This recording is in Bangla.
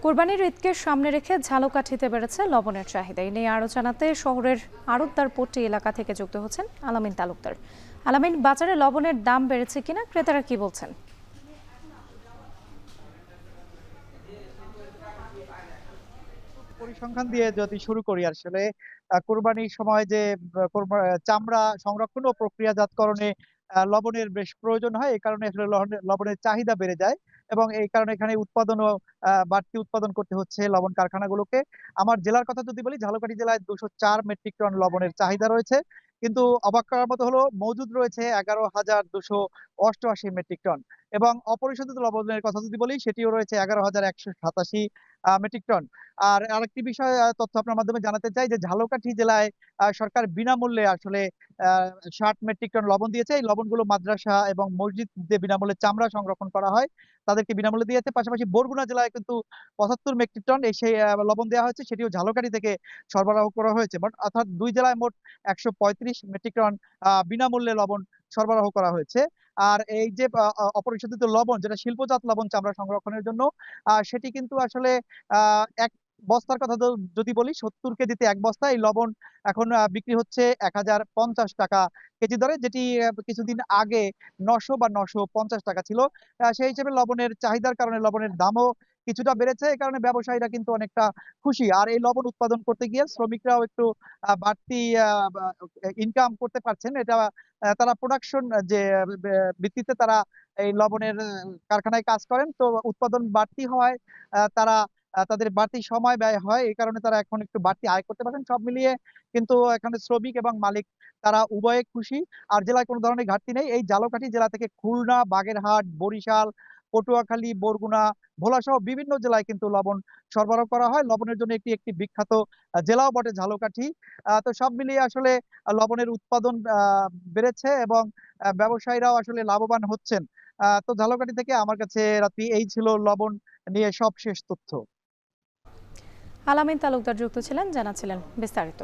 কোরবানির ঈদকে সামনে রেখে ঝালকাঠিতে বেড়েছে লবণের চাহিদা। এই নিয়ে আরও জানাতে শহরের আড়তদার পট্টি এলাকা থেকে যুক্ত হচ্ছেন আলামিন তালুকদার। আলামিন, বাজারে লবণের দাম বেড়েছে কিনা, ক্রেতারা কি বলছেন? পরিসংখ্যান দিয়ে যদি শুরু করি, আসলে কোরবানির সময় যে চামড়া সংরক্ষণ ও প্রক্রিয়াজাতকরণে লবণের বেশ প্রয়োজন হয়। এই কারণে আসলে লবণের চাহিদা বেড়ে যায় এবং এই কারণে এখানে উৎপাদনও বাড়তি উৎপাদন করতে হচ্ছে লবণ কারখানাগুলোকে। আমার জেলার কথা যদি বলি, ঝালকাঠি জেলায় ২০৪ মেট্রিক টন লবণের চাহিদা রয়েছে, কিন্তু অবাক করার মতো হলো মজুদ রয়েছে ১১,২৮৮ মেট্রিক টন এবং অপরিশোধিত লবণের কথা যদি বলি, সেটিও রয়েছে ১১,১৮৭ মেট্রিক টন। আর আরেকটি বিষয় তথ্য আপনার মাধ্যমে জানাতে চাই যে ঝালকাঠি জেলায় সরকার বিনামূল্যে আসলে ৬০ মেট্রিক টন লবণ দিয়েছে। এই লবণগুলো মাদ্রাসা এবং মসজিদে বিনামূল্যে চামড়া সংরক্ষণ করা হয়, তাদেরকে বিনামূল্যে দিয়েছে। পাশাপাশি বরগুনা জেলায় কিন্তু ৭৫ মেট্রিক টন সেই লবণ দেওয়া হয়েছে, সেটিও ঝালকাঠি থেকে সরবরাহ করা হয়েছে। অর্থাৎ ২ জেলায় মোট ১৩৫ মেট্রিক টন বিনামূল্যে লবণ সরবরাহ করা হয়েছে। আর এই যে অপরিশোধিত লবণ, যেটা শিল্পজাত লবণ চামড়া সংরক্ষণের জন্য, সেটি কিন্তু আসলে এক বস্তার কথা যদি বলি, ৭০ কেজিতে ১ বস্তা এই লবণ এখন বিক্রি হচ্ছে ৳১,০৫০ কেজি দরে, যেটি কিছুদিন আগে ৯০০ বা ৳৯৫০ ছিল। সেই হিসেবে লবণের চাহিদার কারণে লবণের দামও কিছুটা বেড়েছে। এই কারণে ব্যবসায়ীরা কিন্তু অনেকটা খুশি। আর এই লবণ উৎপাদন করতে গিয়ে শ্রমিকরাও একটু বাড়তি আ বা ইনকাম করতে পারছেন। এটা তারা প্রোডাকশন যে ভিত্তিতে তারা এই লবণের কারখানায় কাজ করেন। তো উৎপাদন বাড়তি হওয়ায় তারা তাদের বাড়তি সময় ব্যয় হয়। এই কারণে তারা এখন একটু বাড়তি আয় করতে পারেন। সব মিলিয়ে কিন্তু এখানে শ্রমিক এবং মালিক তারা উভয়ে খুশি। আর জেলায় কোনো ধরনের ঘাটতি নেই। এই ঝালকাঠি জেলা থেকে খুলনা, বাগেরহাট, বরিশাল, পটুয়াখালী, বরগুনা, ভোলাসহ বিভিন্ন জেলায় কিন্তু লবণ সরবরাহ করা হয়। লবণের জন্য একটি বিখ্যাত জেলাও বটে ঝালকাঠি। তো সব মিলিয়ে আসলে লবণের উৎপাদন বেড়েছে এবং ব্যবসায়ীরাও আসলে লাভবান হচ্ছেন। তো ঝালকাঠি থেকে আমার কাছে রাত্রি এই ছিল লবণ নিয়ে সবশেষ তথ্য। আলামিন তালুকদার যুক্ত ছিলেন, জানাচ্ছিলেন বিস্তারিত।